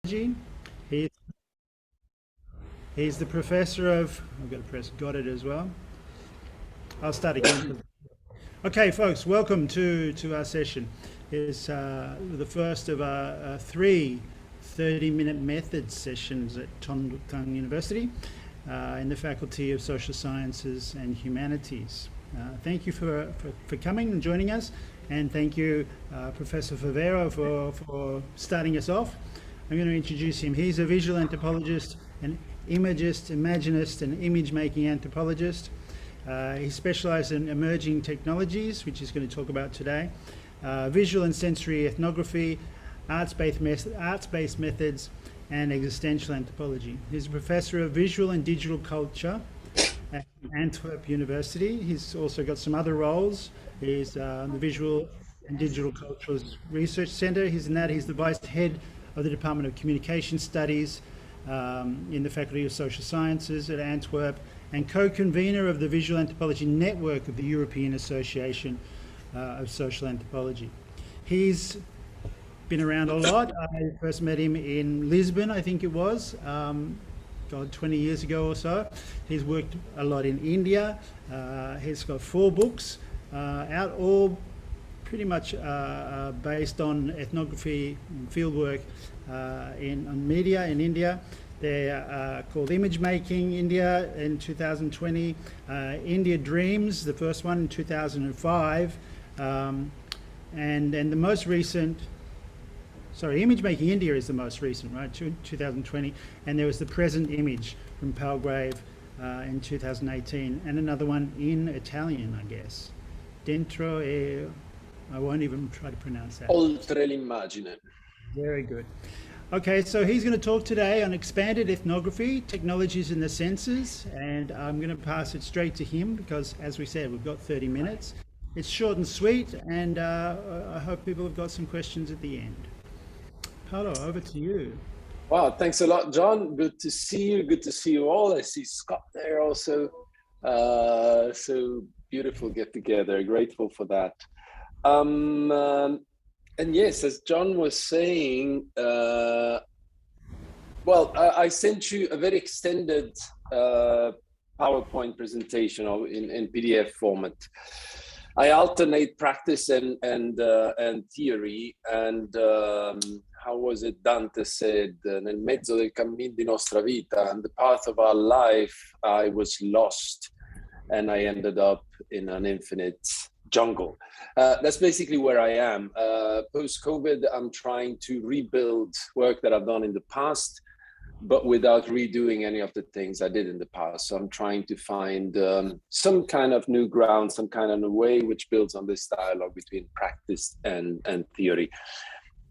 He, he's the professor of, I've got to press got it as well. I'll start again. Okay, folks, welcome to our session. It's the first of our three 30-minute method sessions at Thang University in the Faculty of Social Sciences and Humanities. Thank you for coming and joining us, and thank you, Professor Favero, for starting us off. I'm going to introduce him. He's a visual anthropologist, an imagist, imaginist, and image-making anthropologist. He specialised in emerging technologies, which he's going to talk about today, visual and sensory ethnography, arts-based methods, and existential anthropology. He's a professor of visual and digital culture at Antwerp University. He's also got some other roles. He's the Visual and Digital Cultures Research Centre. He's the vice head of the Department of Communication Studies in the Faculty of Social Sciences at Antwerp, and co-convener of the Visual Anthropology Network of the European Association of Social Anthropology. He's been around a lot. I first met him in Lisbon, I think it was, 20 years ago or so. He's worked a lot in India. He's got 4 books out, all pretty much based on ethnography and fieldwork on media in India. They're called Image Making India in 2020, India Dreams, the first one in 2005, and the most recent, Image Making India is the most recent, right, 2020, and there was The Present Image from Palgrave in 2018, and another one in Italian, I guess. Dentro e... I won't even try to pronounce that. Oltre l'immagine. Very good. Okay, so he's going to talk today on expanded ethnography, technologies in the senses, and I'm going to pass it straight to him because, as we said, we've got 30 minutes. It's short and sweet, and I hope people have got some questions at the end. Paolo, over to you. Wow, thanks a lot, John. Good to see you. Good to see you all. I see Scott there also. So beautiful get together. Grateful for that. And yes, as John was saying, I sent you a very extended PowerPoint presentation in PDF format. I alternate practice and theory, and how was it? Dante said, nel mezzo del cammin di nostra vita, and the path of our life, I was lost, and I ended up in an infinite jungle. That's basically where I am. Post-COVID, I'm trying to rebuild work that I've done in the past, but without redoing any of the things I did in the past. So I'm trying to find some kind of new ground, some kind of new way, which builds on this dialogue between practice and theory.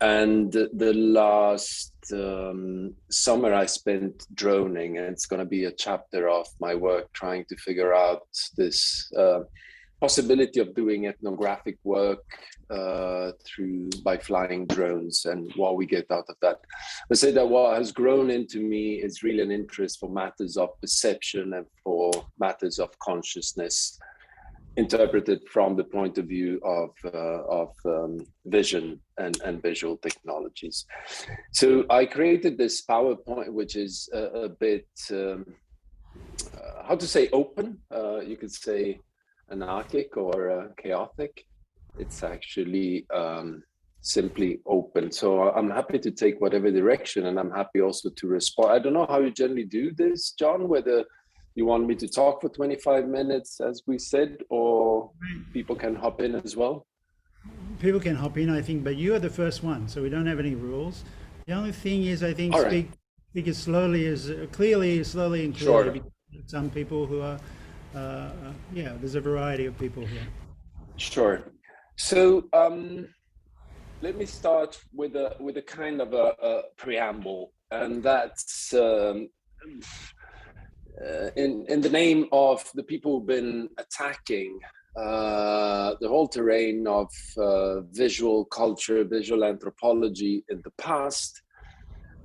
And the last summer I spent droning, and it's going to be a chapter of my work trying to figure out this possibility of doing ethnographic work by flying drones and what we get out of that. I say that what has grown into me is really an interest for matters of perception and for matters of consciousness, interpreted from the point of view of vision and visual technologies. So I created this PowerPoint, which is a bit, how to say, open, you could say, anarchic or chaotic. It's actually simply open. So I'm happy to take whatever direction, and I'm happy also to respond. I don't know how you generally do this, John, whether you want me to talk for 25 minutes, as we said, or people can hop in as well. People can hop in, I think, but you are the first one, so we don't have any rules. The only thing is, I think, speak as slowly as clearly and clearly, sure. Because some people who are there's a variety of people here. Sure. So let me start with a kind of a preamble, and that's in the name of the people who've been attacking the whole terrain of visual culture, visual anthropology in the past,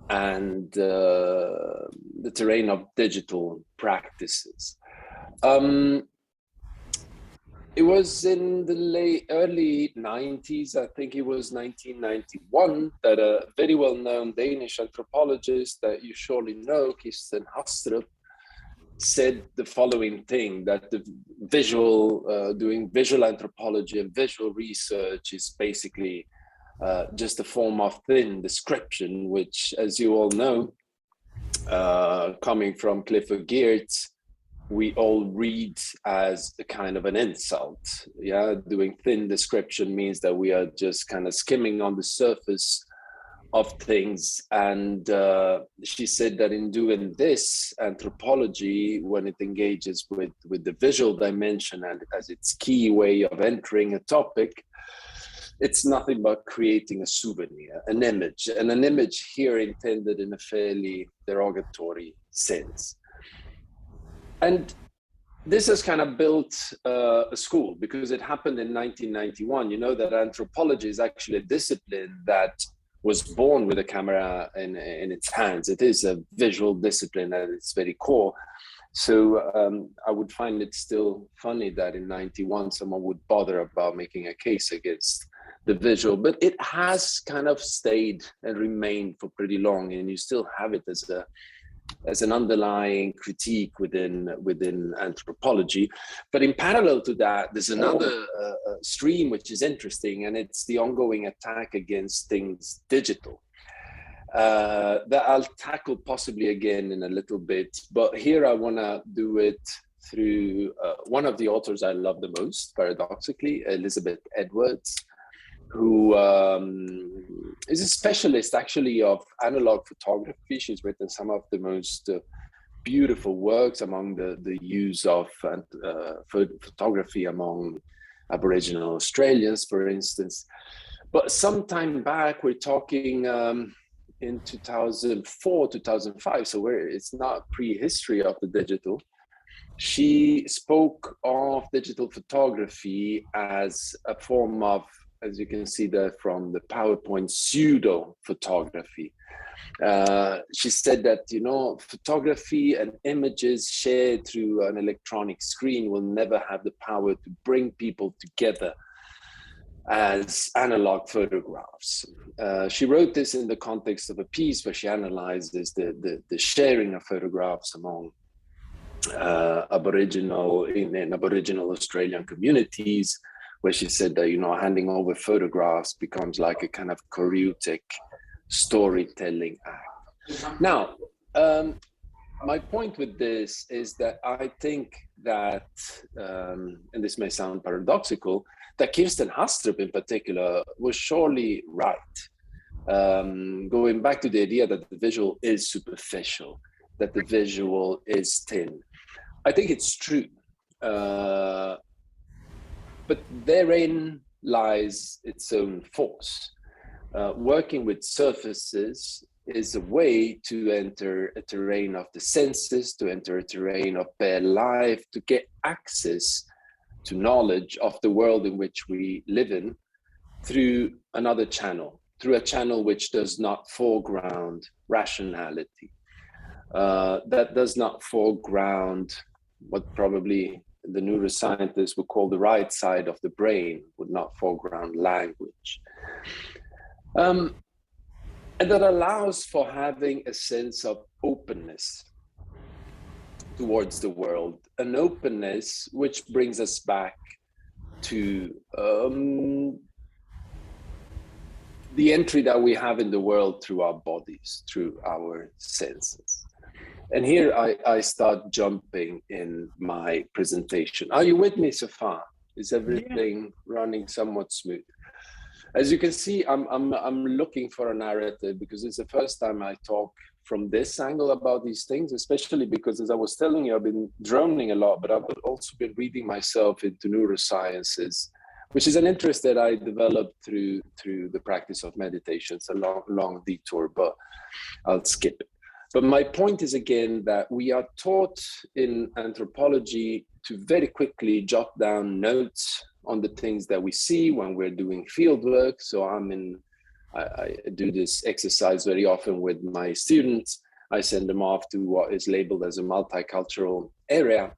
and the terrain of digital practices. It was in the early 90s, I think it was 1991, that a very well-known Danish anthropologist that you surely know, KHXH&NV, said the following thing, that the doing visual anthropology and visual research is basically just a form of thin description, which, as you all know, coming from Clifford Geertz, we all read as a kind of an insult. Yeah, doing thin description means that we are just kind of skimming on the surface of things. And she said that in doing this, anthropology, when it engages with the visual dimension and as its key way of entering a topic, it's nothing but creating a souvenir, an image, and an image here intended in a fairly derogatory sense. And this has kind of built a school, because it happened in 1991. You know that anthropology is actually a discipline that was born with a camera in its hands. It is a visual discipline at its very core. So I would find it still funny that in 91 someone would bother about making a case against the visual, but it has kind of stayed and remained for pretty long, and you still have it as an underlying critique within anthropology. But in parallel to that, there's another stream which is interesting, and it's the ongoing attack against things digital. That I'll tackle possibly again in a little bit, but here I want to do it through one of the authors I love the most, paradoxically, Elizabeth Edwards, who is a specialist actually of analog photography. She's written some of the most beautiful works among the use of photography among Aboriginal Australians, for instance. But some time back, we're talking in 2004, 2005, so it's not prehistory of the digital. She spoke of digital photography as a form of, as you can see there from the PowerPoint, pseudo photography. She said that, you know, photography and images shared through an electronic screen will never have the power to bring people together as analog photographs. She wrote this in the context of a piece where she analyzes the sharing of photographs among Aboriginal Australian communities, where she said that, you know, handing over photographs becomes like a kind of choreotic storytelling act. Now, my point with this is that I think that, and this may sound paradoxical, that KHXH&NV in particular was surely right. Going back to the idea that the visual is superficial, that the visual is thin. I think it's true. But therein lies its own force. Working with surfaces is a way to enter a terrain of the senses, to enter a terrain of bare life, to get access to knowledge of the world in which we live in through another channel, through a channel which does not foreground rationality, that does not foreground what probably the neuroscientists would call the right side of the brain, would not foreground language. And that allows for having a sense of openness towards the world, an openness which brings us back to the entry that we have in the world through our bodies, through our senses. And here I start jumping in my presentation. Are you with me so far? Is everything running somewhat smooth? As you can see, I'm looking for a narrative, because it's the first time I talk from this angle about these things, especially because, as I was telling you, I've been droning a lot, but I've also been reading myself into neurosciences, which is an interest that I developed through the practice of meditation. It's a long detour, but I'll skip it. But my point is, again, that we are taught in anthropology to very quickly jot down notes on the things that we see when we're doing field work. So I do this exercise very often with my students. I send them off to what is labeled as a multicultural area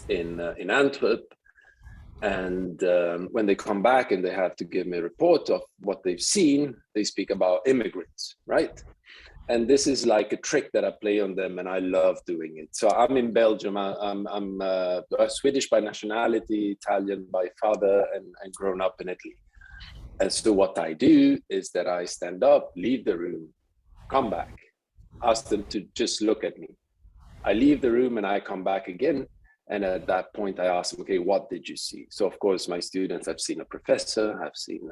in Antwerp. And when they come back and they have to give me a report of what they've seen, they speak about immigrants, right? And this is like a trick that I play on them, and I love doing it. So I'm in Belgium. I'm Swedish by nationality, Italian by father, and grown up in Italy. And so what I do is that I stand up, leave the room, come back, ask them to just look at me. I leave the room and I come back again. And at that point, I ask them, okay, what did you see? So of course, my students have seen a professor, have seen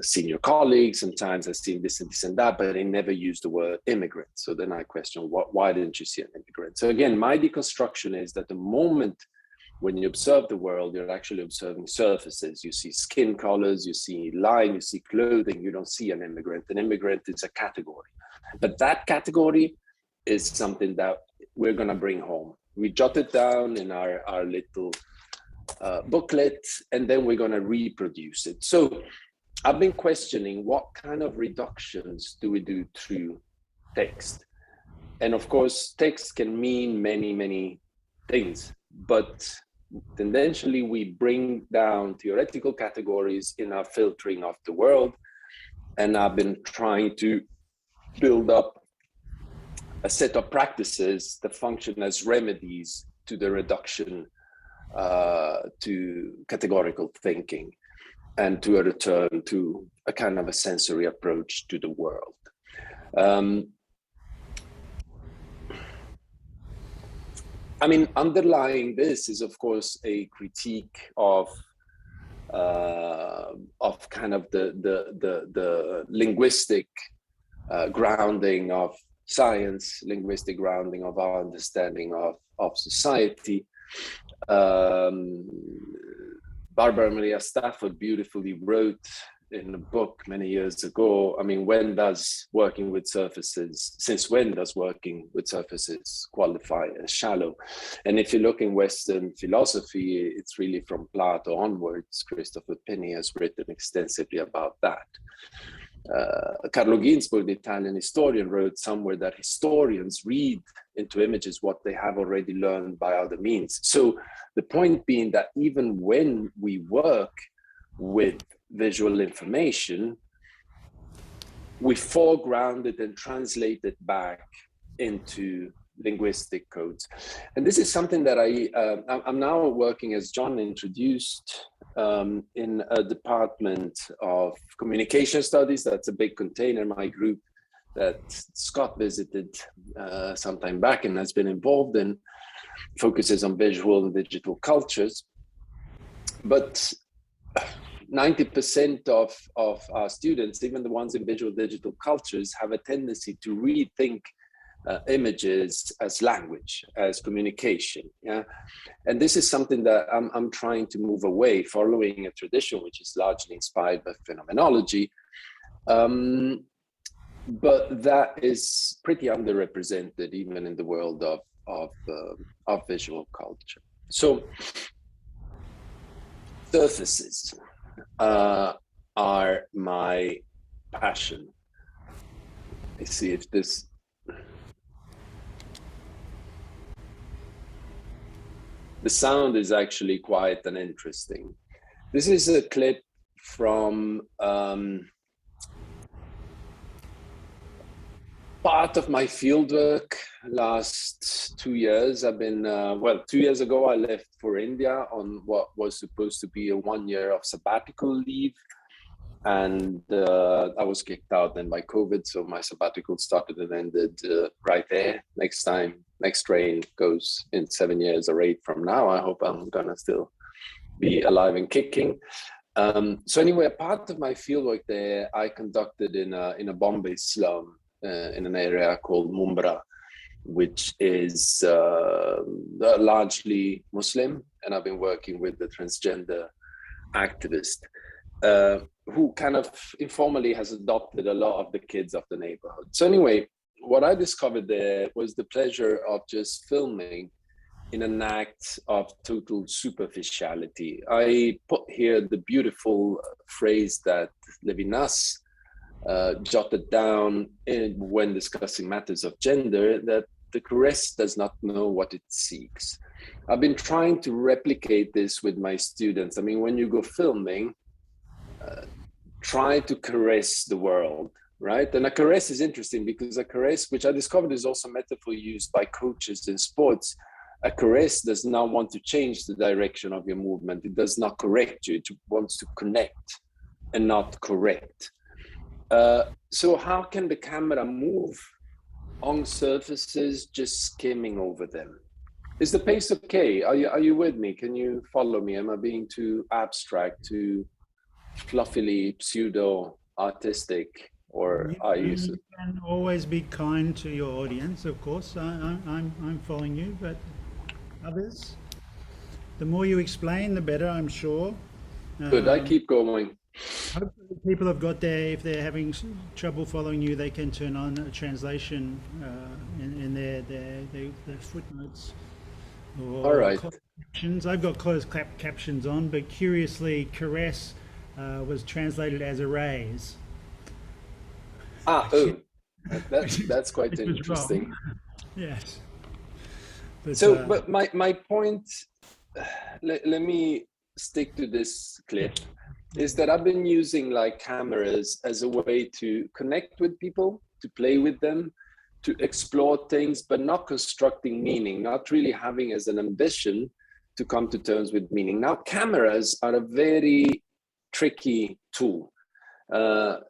senior colleagues, sometimes I've seen this and that, but they never use the word immigrant. So then I question, why didn't you see an immigrant? So again, my deconstruction is that the moment when you observe the world, you're actually observing surfaces. You see skin colors, you see line, you see clothing, you don't see an immigrant. An immigrant is a category. But that category is something that we're gonna bring home. We jot it down in our little booklet, and then we're gonna reproduce it. So I've been questioning what kind of reductions do we do through text? And of course, text can mean many, many things, but tendentially we bring down theoretical categories in our filtering of the world. And I've been trying to build up a set of practices that function as remedies to the reduction to categorical thinking, and to a return to a kind of a sensory approach to the world. I mean, underlying this is, of course, a critique of kind of the linguistic grounding of science, linguistic grounding of our understanding of society. Barbara Maria Stafford beautifully wrote in a book many years ago, I mean, since when does working with surfaces qualify as shallow? And if you look in Western philosophy, it's really from Plato onwards. Christopher Penny has written extensively about that. Carlo Ginzburg, the Italian historian, wrote somewhere that historians read into images what they have already learned by other means. So the point being that even when we work with visual information, we foreground it and translate it back into linguistic codes. And this is something that I'm now working, as John introduced, in a department of communication studies. That's a big container, my group that Scott visited some time back and has been involved in, focuses on visual and digital cultures. But 90% of our students, even the ones in visual digital cultures, have a tendency to rethink images as language, as communication. Yeah, and this is something that I'm trying to move away, following a tradition which is largely inspired by phenomenology, but that is pretty underrepresented even in the world of visual culture. So surfaces are my passion. Let's see if this. The sound is actually quite an interesting. This is a clip from part of my fieldwork last 2 years. I've been, 2 years ago, I left for India on what was supposed to be a 1 year of sabbatical leave. And I was kicked out then by COVID. So my sabbatical started and ended right there. Next train goes in 7 years or 8 from now. I hope I'm gonna still be alive and kicking. So anyway, a part of my fieldwork there, I conducted in a Bombay slum in an area called Mumbai, which is largely Muslim. And I've been working with the transgender activist who kind of informally has adopted a lot of the kids of the neighborhood. So anyway, what I discovered there was the pleasure of just filming in an act of total superficiality. I put here the beautiful phrase that Levinas jotted down when discussing matters of gender, that the caress does not know what it seeks. I've been trying to replicate this with my students. I mean, when you go filming, try to caress the world, right? And a caress is interesting because a caress, which I discovered is also a metaphor used by coaches in sports, a caress does not want to change the direction of your movement. It does not correct you. It wants to connect and not correct. So how can the camera move on surfaces just skimming over them? Is the pace okay? Are you with me? Can you follow me? Am I being too abstract, too fluffily pseudo artistic, or are you? You can always be kind to your audience, of course. I'm following you, but others, the more you explain, the better, I'm sure. Good, I keep going. Hopefully people have got there. If they're having trouble following you, they can turn on a translation in their footnotes or All right. closed captions. I've got closed captions on, but curiously, caress was translated as a raise. That's quite Which was interesting. wrong. Yes. But, So, but my point, let me stick to this clip, is that I've been using like cameras as a way to connect with people, to play with them, to explore things, but not constructing meaning, not really having as an ambition to come to terms with meaning. Now, cameras are a very tricky tool. I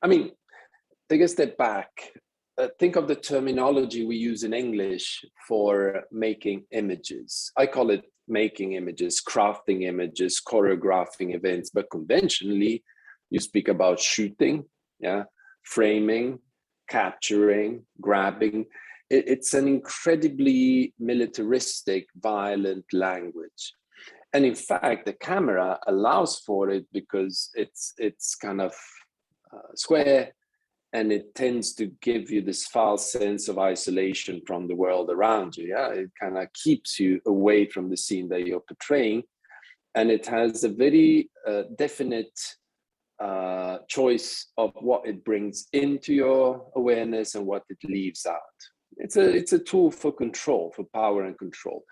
mean, take a step back. Think of the terminology we use in English for making images. I call it making images, crafting images, choreographing events, but conventionally you speak about shooting, yeah, framing, capturing, grabbing. It's an incredibly militaristic, violent language. And in fact, the camera allows for it because it's kind of square, and it tends to give you this false sense of isolation from the world around you. Yeah, it kind of keeps you away from the scene that you're portraying, and it has a very definite choice of what it brings into your awareness and what it leaves out. It's a tool for control, for power and control.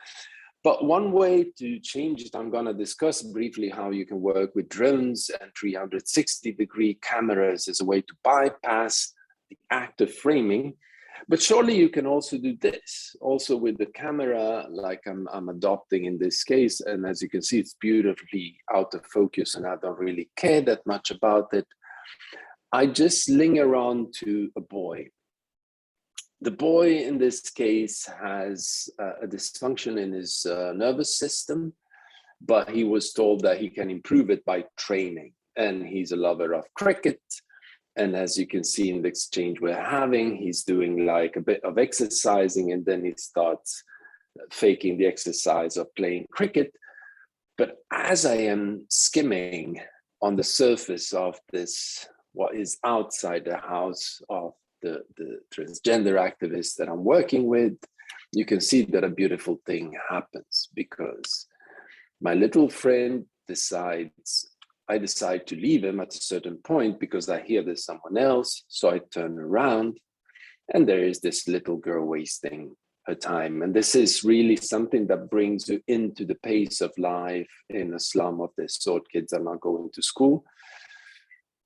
But one way to change it, I'm going to discuss briefly how you can work with drones and 360-degree cameras as a way to bypass the act of framing. But surely you can also do this, also with the camera, like I'm adopting in this case. And as you can see, it's beautifully out of focus and I don't really care that much about it. I just linger on to a boy. The boy in this case has a dysfunction in his nervous system, but he was told that he can improve it by training. And he's a lover of cricket. And as you can see in the exchange we're having, he's doing like a bit of exercising and then he starts faking the exercise of playing cricket. But as I am skimming on the surface of this, what is outside the house of the transgender activists that I'm working with, you can see that a beautiful thing happens because my little friend I decide to leave him at a certain point because I hear there's someone else. So I turn around and there is this little girl wasting her time. And this is really something that brings you into the pace of life in a slum of this sort. Kids are not going to school.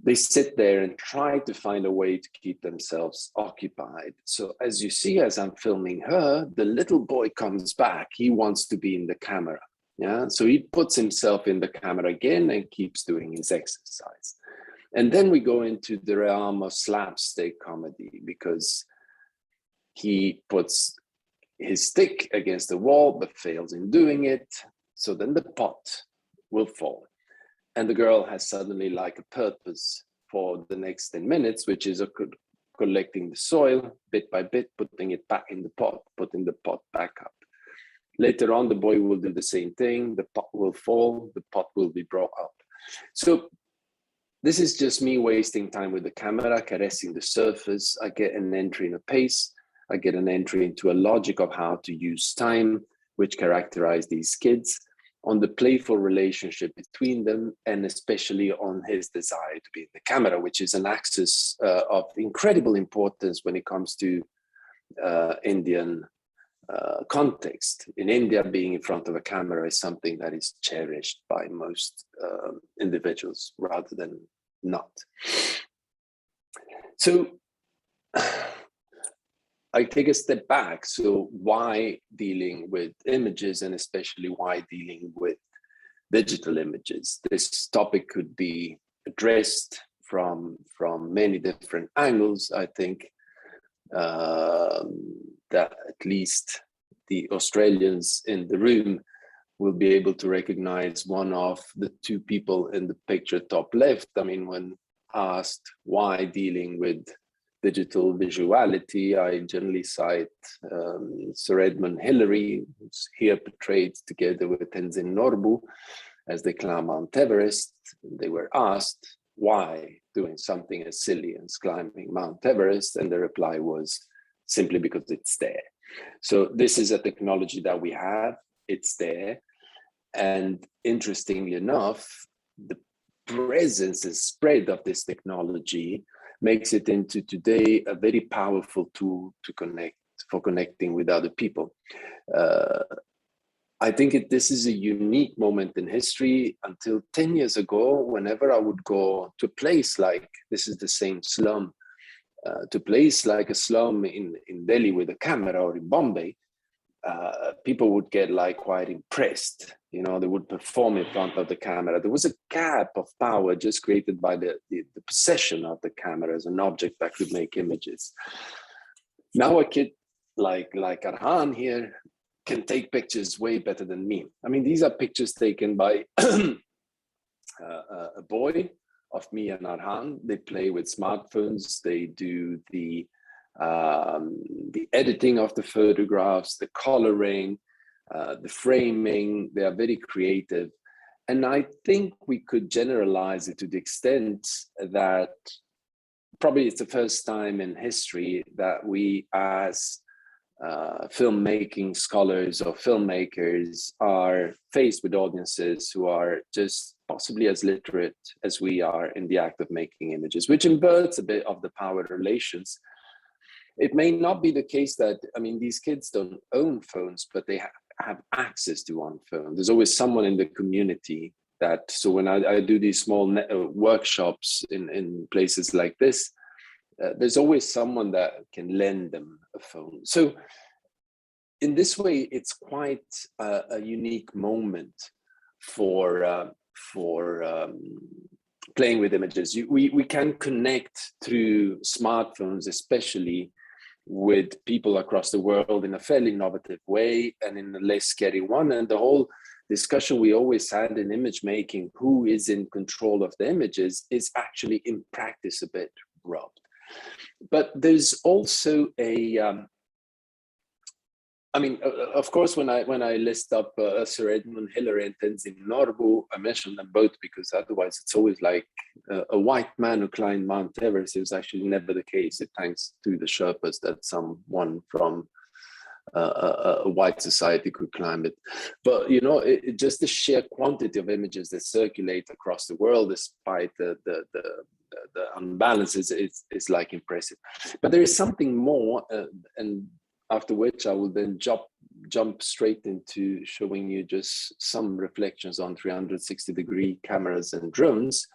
They sit there and try to find a way to keep themselves occupied. So as you see, as I'm filming her, the little boy comes back. He wants to be in the camera. Yeah, so he puts himself in the camera again and keeps doing his exercise. And then we go into the realm of slapstick comedy because he puts his stick against the wall but fails in doing it. So then the pot will fall. And the girl has suddenly like a purpose for the next 10 minutes, which is collecting the soil bit by bit, putting it back in the pot, putting the pot back up. Later on, the boy will do the same thing. The pot will fall, the pot will be brought up. So this is just me wasting time with the camera, caressing the surface. I get an entry in a pace. I get an entry into a logic of how to use time, which characterize these kids. on the playful relationship between them, and especially on his desire to be in the camera, which is an axis of incredible importance when it comes to Indian context. In India, being in front of a camera is something that is cherished by most individuals rather than not. So I take a step back. So why dealing with images, and especially why dealing with digital images? This topic could be addressed from many different angles. I think that at least the Australians in the room will be able to recognize one of the two people in the picture top left. I mean, when asked why dealing with digital visuality, I generally cite Sir Edmund Hillary, who's here portrayed together with Tenzin Norbu as they climb Mount Everest. They were asked why doing something as silly as climbing Mount Everest, and the reply was simply because it's there. So this is a technology that we have, it's there. And interestingly enough, the presence and spread of this technology makes it into today a very powerful tool to connecting with other people. I think this is a unique moment in history. Until 10 years ago, whenever I would go to a place like, this is the same slum, to a place like a slum in Delhi with a camera, or in Bombay, people would get like quite impressed. You know, they would perform in front of the camera. There was a gap of power just created by the possession of the camera as an object that could make images. Now a kid like Arhan here can take pictures way better than me. I mean, these are pictures taken by a boy of me and Arhan. They play with smartphones. They do the editing of the photographs, the coloring, the framing. They are very creative. And I think we could generalize it to the extent that probably it's the first time in history that we as filmmaking scholars or filmmakers are faced with audiences who are just possibly as literate as we are in the act of making images, which inverts a bit of the power relations. It may not be the case that, I mean, these kids don't own phones, but they have access to one phone. There's always someone in the community that, so when I do these small workshops in places like this, there's always someone that can lend them a phone. So in this way, it's quite a unique moment for playing with images. We can connect through smartphones, especially with people across the world in a fairly innovative way and in a less scary one. And the whole discussion we always had in image making, who is in control of the images, is actually in practice a bit robbed. But there's also a, I mean, of course, when I list up Sir Edmund Hillary and Tenzin Norbu, I mention them both because otherwise it's always like a white man who climbed Mount Everest. It was actually never the case. It's thanks to the Sherpas that someone from a white society could climb it. But, you know, just the sheer quantity of images that circulate across the world, despite the unbalances, is like impressive. But there is something more, and after which I will then jump straight into showing you just some reflections on 360-degree cameras and drones,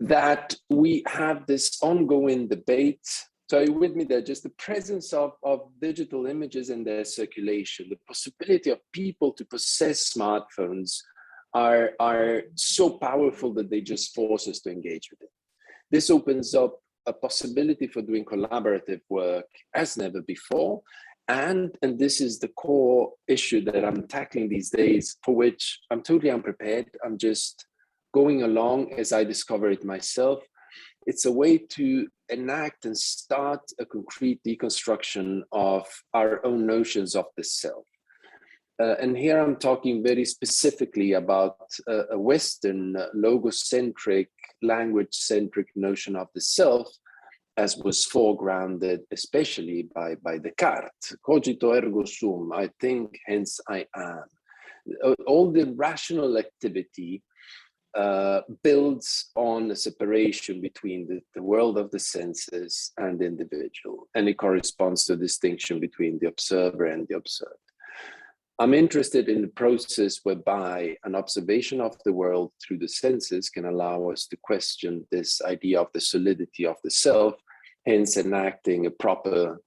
that we have this ongoing debate. So are you with me there? Just the presence of digital images and their circulation, the possibility of people to possess smartphones are so powerful that they just force us to engage with it. This opens up a possibility for doing collaborative work as never before. And this is the core issue that I'm tackling these days, for which I'm totally unprepared. I'm just going along as I discover it myself. It's a way to enact and start a concrete deconstruction of our own notions of the self. And here I'm talking very specifically about a Western logocentric, language-centric notion of the self, as was foregrounded especially by Descartes. Cogito ergo sum, I think, hence I am. all the rational activity builds on a separation between the world of the senses and the individual, and it corresponds to a distinction between the observer and the observed. I'm interested in the process whereby an observation of the world through the senses can allow us to question this idea of the solidity of the self, hence enacting a proper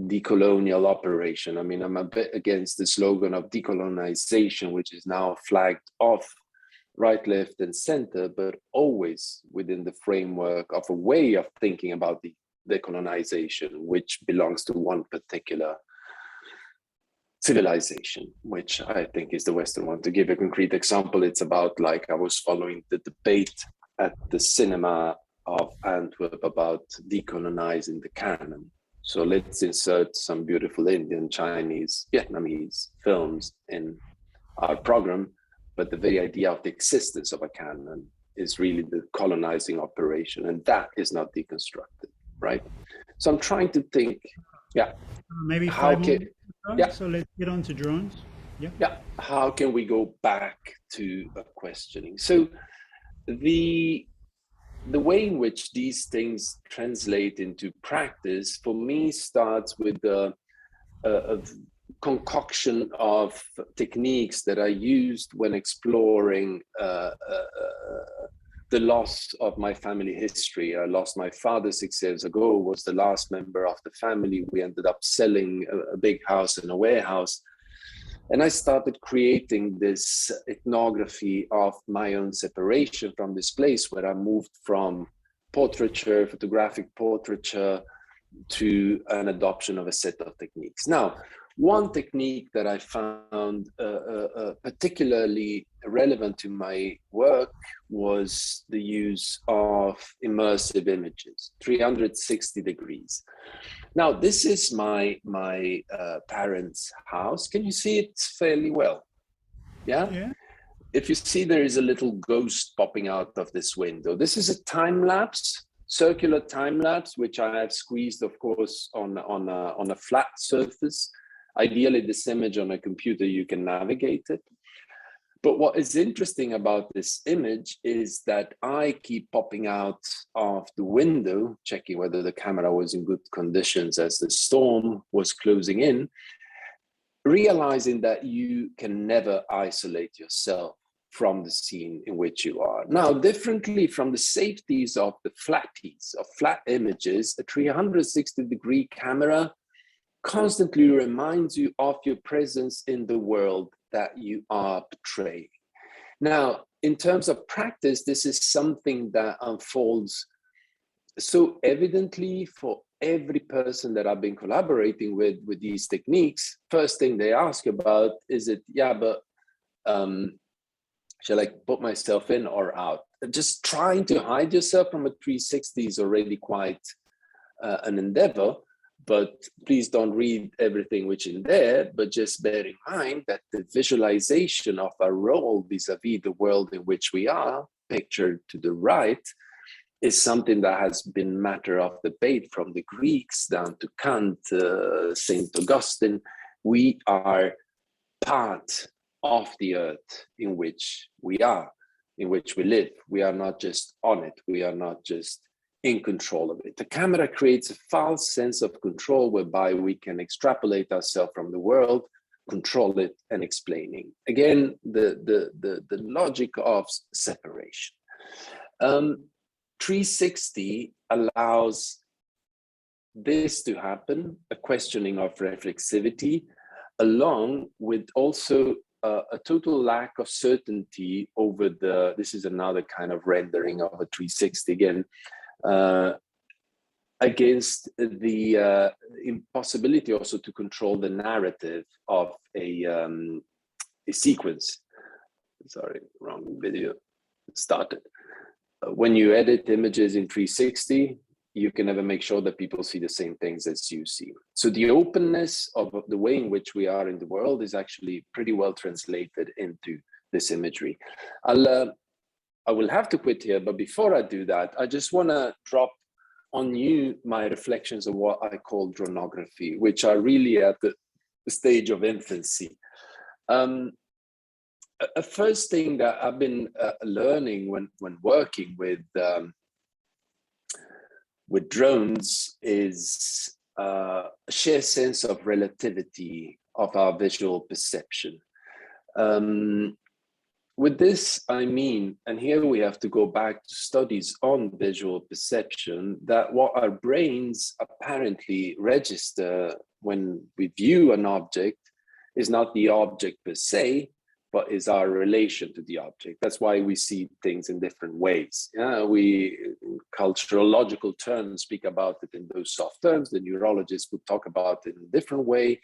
decolonial operation. I mean, I'm a bit against the slogan of decolonization, which is now flagged off right, left, and center, but always within the framework of a way of thinking about the decolonization, which belongs to one particular civilization, which I think is the Western one. To give a concrete example, it's about, like, I was following the debate at the cinema of Antwerp about decolonizing the canon. So let's insert some beautiful Indian, Chinese, Vietnamese films in our program, but the very idea of the existence of a canon is really the colonizing operation, and that is not deconstructed, right? So I'm trying to think, maybe how 5 can, minutes. So let's get on to drones. how can we go back to a questioning? So the way in which these things translate into practice, for me, starts with a concoction of techniques that I used when exploring the loss of my family history. I lost my father 6 years ago, was the last member of the family. We ended up selling a big house and a warehouse. And I started creating this ethnography of my own separation from this place, where I moved from portraiture, photographic portraiture, to an adoption of a set of techniques. Now, one technique that I found particularly relevant to my work was the use of immersive images, 360 degrees. Now, this is my parents' house. Can you see it fairly well? Yeah? If you see, there is a little ghost popping out of this window. This is a time lapse, circular time lapse, which I have squeezed, of course, on a flat surface. Ideally, this image on a computer, you can navigate it. But what is interesting about this image is that I keep popping out of the window, checking whether the camera was in good conditions as the storm was closing in, realizing that you can never isolate yourself from the scene in which you are. Now, differently from the safeties of the flatties, of flat images, a 360-degree camera constantly reminds you of your presence in the world that you are portraying. Now, in terms of practice, this is something that unfolds so evidently for every person that I've been collaborating with these techniques. First thing they ask about is shall I put myself in or out? Just trying to hide yourself from a 360 is already quite an endeavor. But please don't read everything which is in there, but just bear in mind that the visualization of our role vis-a-vis the world in which we are, pictured to the right, is something that has been matter of debate from the Greeks down to Kant, St. Augustine. We are part of the earth in which we are, in which we live. We are not just on it. We are not just in control of it. The camera creates a false sense of control whereby we can extrapolate ourselves from the world, control it, and explaining. Again, the logic of separation. 360 allows this to happen, a questioning of reflexivity, along with also a total lack of certainty over this is another kind of rendering of a 360 again, against the impossibility also to control the narrative of a sequence. Sorry, wrong video started. When you edit images in 360, you can never make sure that people see the same things as you see. So the openness of the way in which we are in the world is actually pretty well translated into this imagery. I will have to quit here, but before I do that, I just want to drop on you my reflections of what I call dronography, which are really at the stage of infancy. a first thing that I've been learning when working with drones is a shared sense of relativity of our visual perception. With this, I mean, and here we have to go back to studies on visual perception, that what our brains apparently register when we view an object is not the object per se, but is our relation to the object. That's why we see things in different ways. We, in culturological terms, speak about it in those soft terms. The neurologists would talk about it in a different way,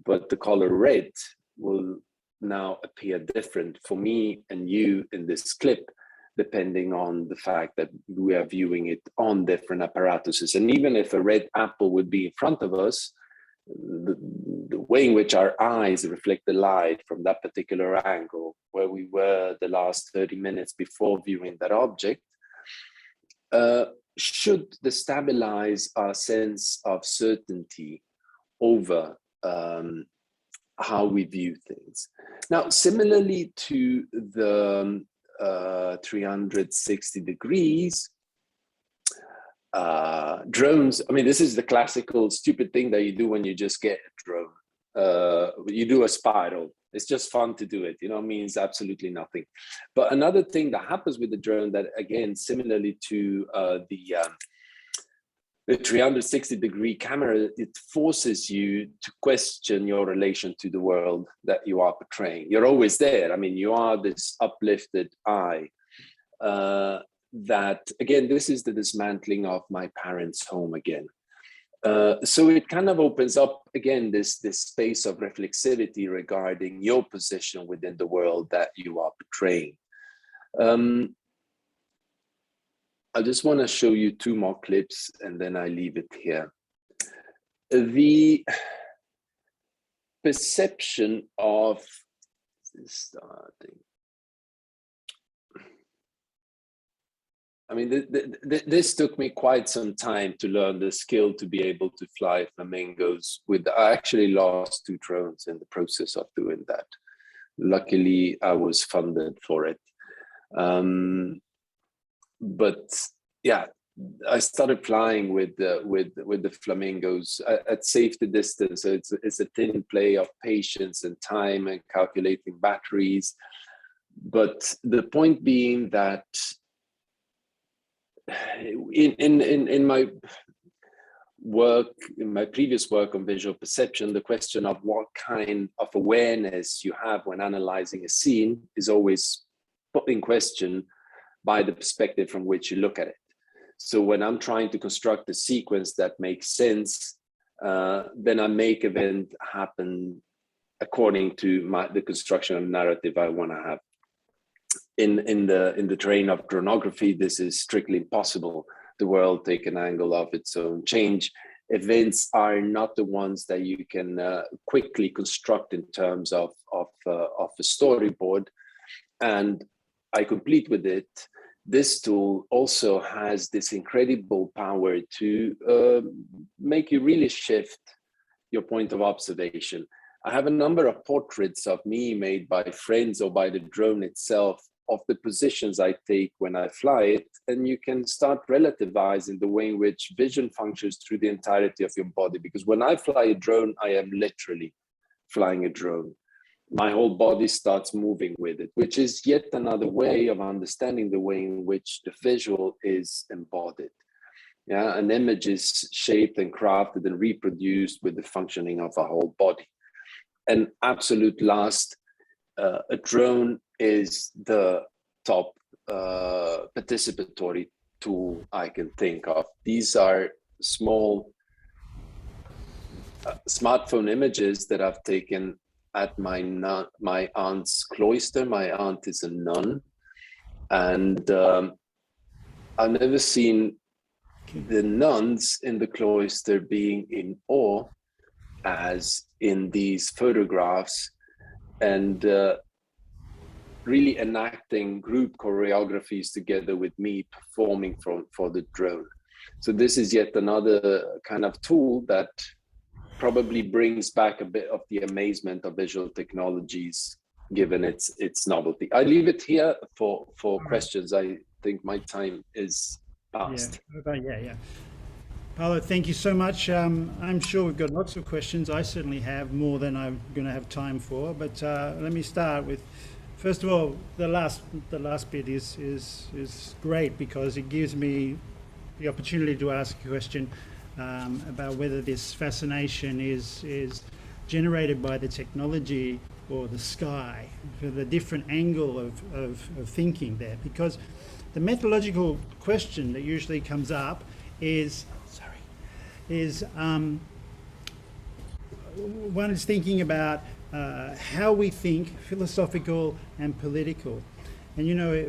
but the color red will now appear different for me and you in this clip, depending on the fact that we are viewing it on different apparatuses. And even if a red apple would be in front of us, the way in which our eyes reflect the light from that particular angle where we were the last 30 minutes before viewing that object should destabilize our sense of certainty over how we view things. Now, similarly to the 360 degrees, drones, I mean, this is the classical stupid thing that you do when you just get a drone. You do a spiral. It's just fun to do it, means absolutely nothing. But another thing that happens with the drone that, again, similarly to the 360-degree camera, it forces you to question your relation to the world that you are portraying. You're always there. I mean, you are this uplifted eye. That, again, this is the dismantling of my parents' home again. So it kind of opens up, again, this space of reflexivity regarding your position within the world that you are portraying. I just want to show you two more clips and then I leave it here. The perception of starting. I mean, this took me quite some time to learn the skill to be able to fly flamingos I actually lost 2 drones in the process of doing that. Luckily, I was funded for it. But yeah, I started flying with the flamingos at safety distance. So it's a thin play of patience and time and calculating batteries. But the point being that in my work, in my previous work on visual perception, the question of what kind of awareness you have when analyzing a scene is always put in question by the perspective from which you look at it. So when I'm trying to construct a sequence that makes sense, then I make event happen according to the construction of narrative I want to have. In the terrain of dronography, this is strictly impossible. The world take an angle of its own change. Events are not the ones that you can quickly construct in terms of a storyboard. And I complete with it. This tool also has this incredible power to make you really shift your point of observation. I have a number of portraits of me made by friends or by the drone itself of the positions I take when I fly it, and you can start relativizing the way in which vision functions through the entirety of your body. Because when I fly a drone, I am literally flying a drone. My whole body starts moving with it, which is yet another way of understanding the way in which the visual is embodied. Yeah, an image is shaped and crafted and reproduced with the functioning of a whole body. And absolute last, a drone is the top participatory tool I can think of. These are small smartphone images that I've taken at my aunt's cloister. My aunt is a nun, and I've never seen the nuns in the cloister being in awe as in these photographs, and really enacting group choreographies together with me performing for the drone. So this is yet another kind of tool that probably brings back a bit of the amazement of visual technologies given its novelty. I leave it here for questions. I think my time is past. Yeah. Paolo, thank you so much. I'm sure we've got lots of questions. I certainly have more than I'm going to have time for. But let me start with, first of all, the last bit is great because it gives me the opportunity to ask a question about whether this fascination is generated by the technology or the sky, for the different angle of thinking there. Because the methodological question that usually comes up is one is thinking about how we think, philosophical and political. And you know,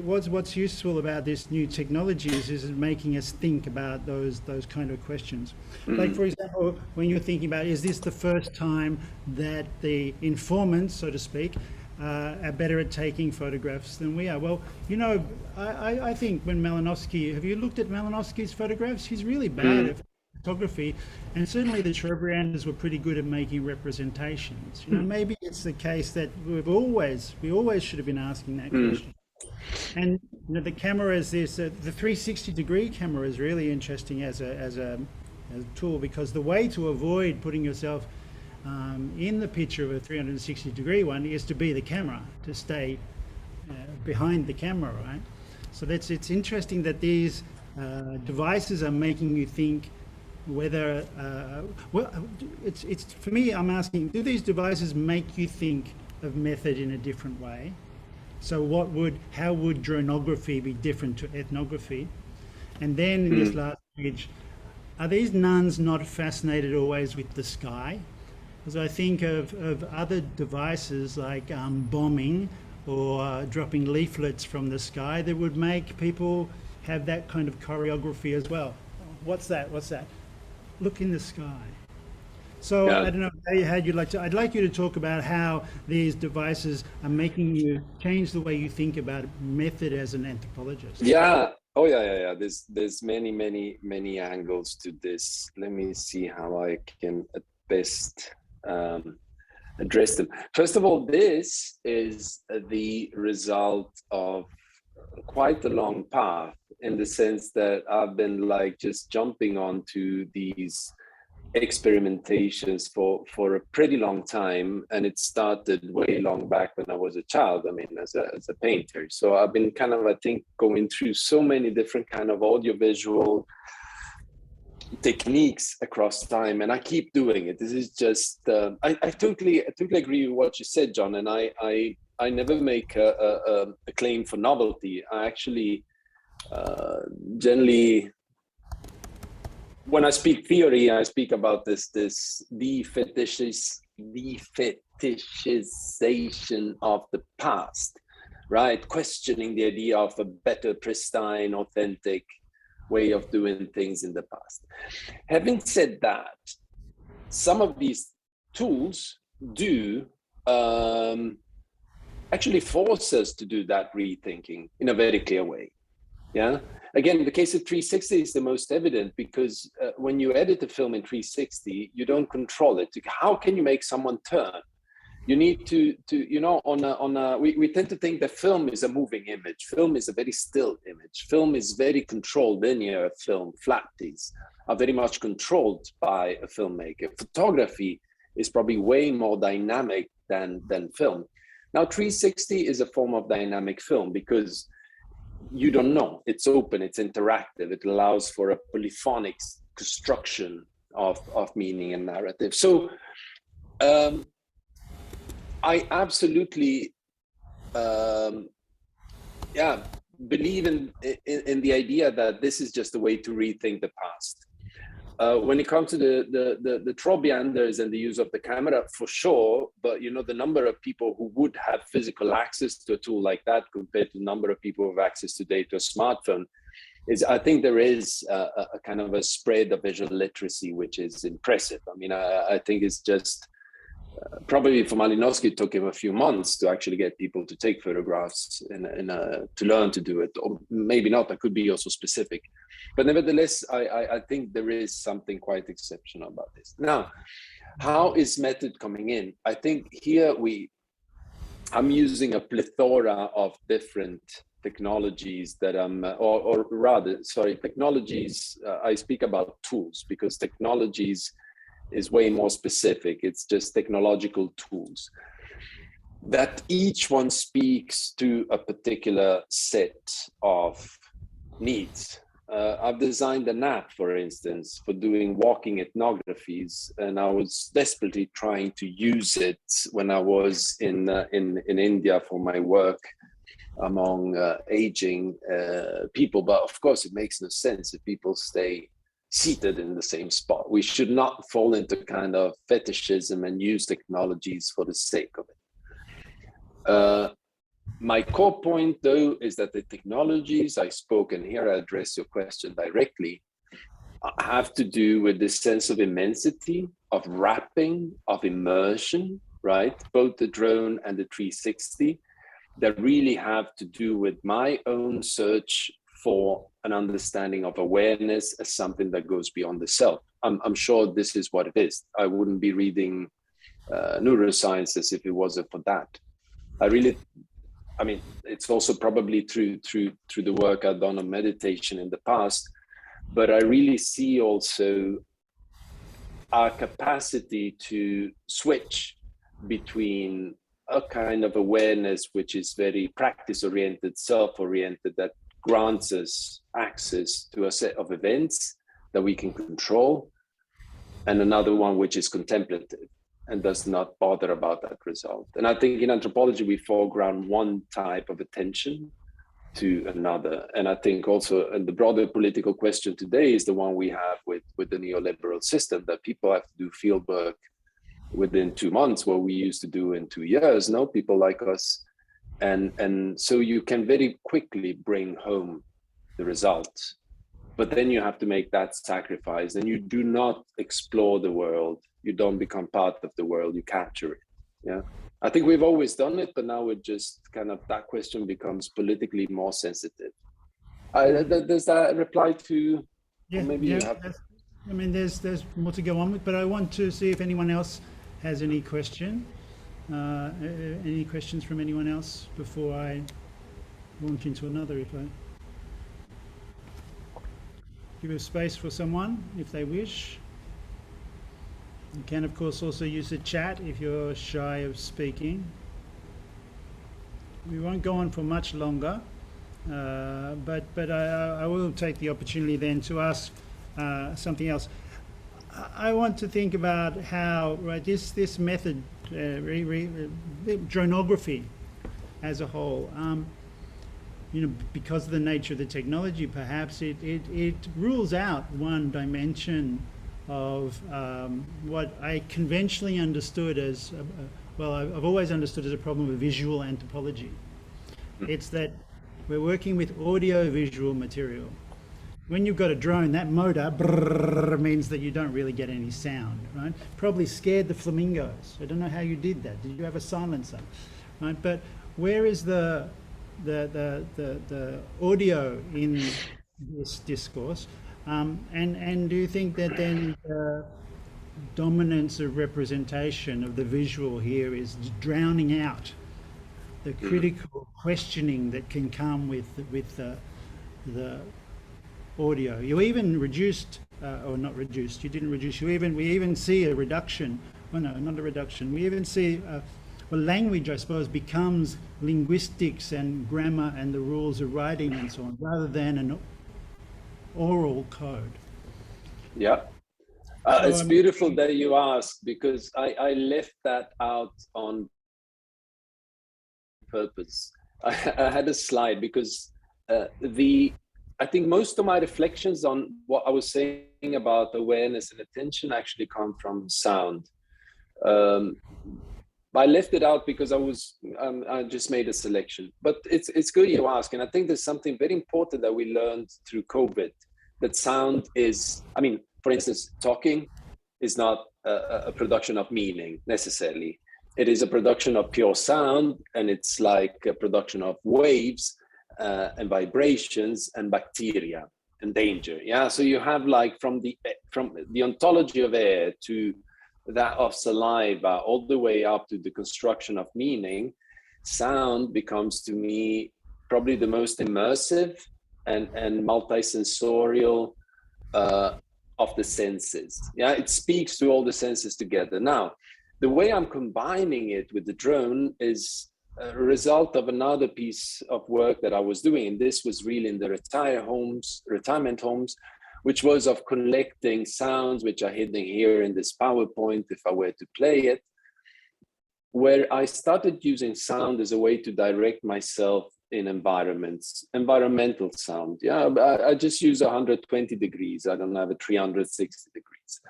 what's useful about this new technology is making us think about those kind of questions. Like, for example, when you're thinking about, is this the first time that the informants, so to speak, are better at taking photographs than we are? Well, you know, I think when Malinowski, have you looked at Malinowski's photographs? He's really bad at photography, and certainly the Trobrianders were pretty good at making representations. You know, maybe it's the case that we always should have been asking that question. And you know, the camera is this, the 360-degree camera is really interesting as a tool, because the way to avoid putting yourself in the picture of a 360-degree one is to be the camera, to stay behind the camera, right? So it's interesting that these devices are making you think whether, well, it's for me, I'm asking, do these devices make you think of method in a different way? So how would dronography be different to ethnography? And then in this last page, are these nuns not fascinated always with the sky? As I think of other devices like bombing or dropping leaflets from the sky that would make people have that kind of choreography as well. What's that? Look in the sky. So I don't know how you'd like to. I'd like you to talk about how these devices are making you change the way you think about method as an anthropologist. Yeah. Oh yeah. There's many angles to this. Let me see how I can at best address them. First of all, this is the result of quite a long path, in the sense that I've been like just jumping onto these experimentations for a pretty long time, and it started way long back when I was a child. I mean, as a painter. So I've been kind of, I think, going through so many different kind of audiovisual techniques across time, and I keep doing it. This is just I totally agree with what you said, John, and I never make a claim for novelty. I actually generally, when I speak theory, I speak about this fetishization of the past, right? Questioning the idea of a better, pristine, authentic way of doing things in the past. Having said that, some of these tools do actually force us to do that rethinking in a very clear way. Yeah. Again, the case of 360 is the most evident, because when you edit a film in 360, you don't control it. How can you make someone turn? You need to you know, we tend to think that film is a moving image. Film is a very still image. Film is very controlled. Linear film, flatties are very much controlled by a filmmaker. Photography is probably way more dynamic than film. Now, 360 is a form of dynamic film because you don't know. It's open, it's interactive. It allows for a polyphonic construction of meaning and narrative. So I absolutely believe in the idea that this is just a way to rethink the past. When it comes to the Trobrianders and the use of the camera, for sure, but you know, the number of people who would have physical access to a tool like that compared to the number of people who have access today to a smartphone is, I think there is a kind of a spread of visual literacy, which is impressive. I mean, I think it's just probably for Malinowski, it took him a few months to actually get people to take photographs to learn to do it, or maybe not. That could be also specific, but nevertheless, I think there is something quite exceptional about this. Now, how is method coming in? I think here I'm using a plethora of different technologies that or rather, sorry, technologies. I speak about tools because technologies is way more specific. It's just technological tools that each one speaks to a particular set of needs. I've designed an app, for instance, for doing walking ethnographies, and I was desperately trying to use it when I was in India for my work among aging people. But of course, it makes no sense if people stay seated in the same spot. We should not fall into kind of fetishism and use technologies for the sake of it. My core point, though, is that the technologies I spoke, and here I address your question directly, have to do with this sense of immensity, of wrapping, of immersion, right? Both the drone and the 360, that really have to do with my own search for an understanding of awareness as something that goes beyond the self. I'm sure this is what it is. I wouldn't be reading neurosciences if it wasn't for that. I mean, it's also probably through the work I've done on meditation in the past, but I really see also our capacity to switch between a kind of awareness which is very practice-oriented, self-oriented, that grants us access to a set of events that we can control, and another one which is contemplative and does not bother about that result. And I think in anthropology, we foreground one type of attention to another. And I think also, and the broader political question today is the one we have with the neoliberal system, that people have to do field work within 2 months, what we used to do in 2 years, no, people like us. And so you can very quickly bring home the results, but then you have to make that sacrifice, and you do not explore the world. You don't become part of the world, you capture it. Yeah, I think we've always done it, but now it just kind of, that question becomes politically more sensitive. Does that reply to? Yeah, maybe yeah. you have. I mean, there's more to go on with, but I want to see if anyone else has any question. Any questions from anyone else before I launch into another? If I give a space for someone if they wish. You can, of course, also use the chat if you're shy of speaking. We won't go on for much longer, but I will take the opportunity then to ask something else. I want to think about how, right, this method, dronography as a whole, you know, because of the nature of the technology, perhaps it rules out one dimension of what I conventionally understood as, well, I've always understood as a problem of visual anthropology. It's that we're working with audio-visual material. When you've got a drone, that motor brrr, means that you don't really get any sound, right? Probably scared the flamingos. I don't know how you did that. Did you have a silencer, right? But where is the audio in this discourse? And do you think that then the dominance of representation of the visual here is drowning out the critical questioning that can come with the audio? You even reduced, or not reduced, you didn't reduce, we even see a reduction, oh no, not a reduction, we even see, well, language, I suppose, becomes linguistics and grammar and the rules of writing and so on, rather than an oral code. Yeah, it's beautiful that you asked, because I left that out on purpose. I had a slide because I think most of my reflections on what I was saying about awareness and attention actually come from sound. I left it out because I just made a selection, but it's good you ask. And I think there's something very important that we learned through COVID, that sound is, I mean, for instance, talking is not a production of meaning necessarily. It is a production of pure sound, and it's like a production of waves and vibrations and bacteria and danger. Yeah, so you have like from the ontology of air to that of saliva, all the way up to the construction of meaning. sound becomes to me probably the most immersive and multisensorial of the senses. Yeah, it speaks to all the senses together. Now, the way I'm combining it with the drone is a result of another piece of work that I was doing, and this was really in the retirement homes, which was of collecting sounds which are hidden here in this PowerPoint if I were to play it, where I started using sound as a way to direct myself in environments, environmental sound. Yeah, I just use 120 degrees. I don't have a 360 degrees.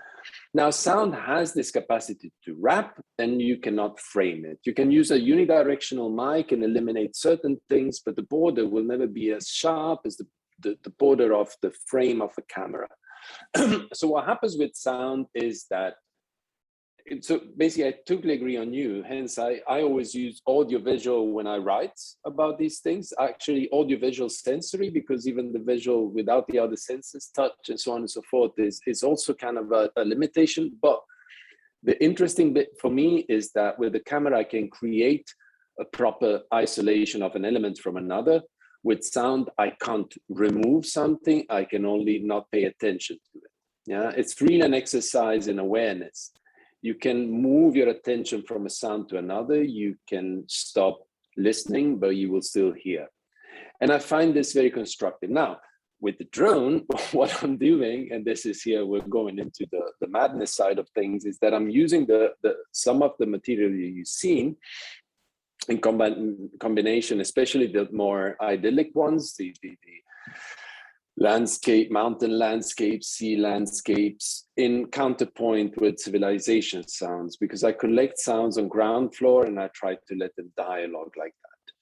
Now, sound has this capacity to wrap, and you cannot frame it. You can use a unidirectional mic and eliminate certain things, but the border will never be as sharp as the border of the frame of a camera. So what happens with sound is that, so basically I totally agree on you. Hence, I always use audiovisual when I write about these things. Actually, audiovisual sensory, because even the visual without the other senses, touch and so on and so forth, is also kind of a limitation. But the interesting bit for me is that with the camera, I can create a proper isolation of an element from another. With sound, I can't remove something. I can only not pay attention to it. Yeah, it's really an exercise in awareness. You can move your attention from a sound to another. You can stop listening, but you will still hear. And I find this very constructive. Now, with the drone, what I'm doing, and this is here, we're going into the madness side of things, is that I'm using some of the material you've seen in combination, especially the more idyllic ones, the landscape, mountain landscapes, sea landscapes, in counterpoint with civilization sounds, because I collect sounds on ground floor and I try to let them dialogue like that.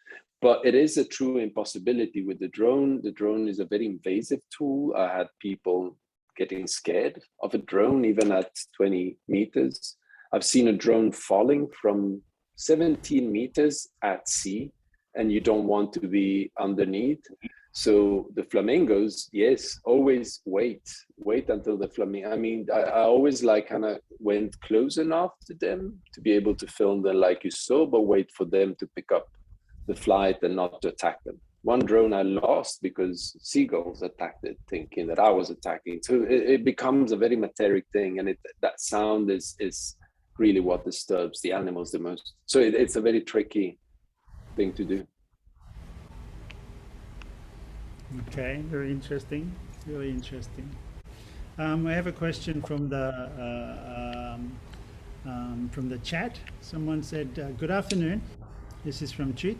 But it is a true impossibility with the drone. The drone is a very invasive tool. I had people getting scared of a drone, even at 20 meters. I've seen a drone falling from 17 meters at sea, and you don't want to be underneath. So the flamingos, yes, always wait until the flamingo. I mean, I always like kind of went close enough to them to be able to film them like you saw, but wait for them to pick up the flight and not to attack them. One drone I lost because seagulls attacked it, thinking that I was attacking. So it becomes a very materic thing, and that sound is really what disturbs the animals the most. So it's a very tricky thing to do. Okay, very interesting, really interesting. I have a question from the chat. Someone said, good afternoon. This is from Chut.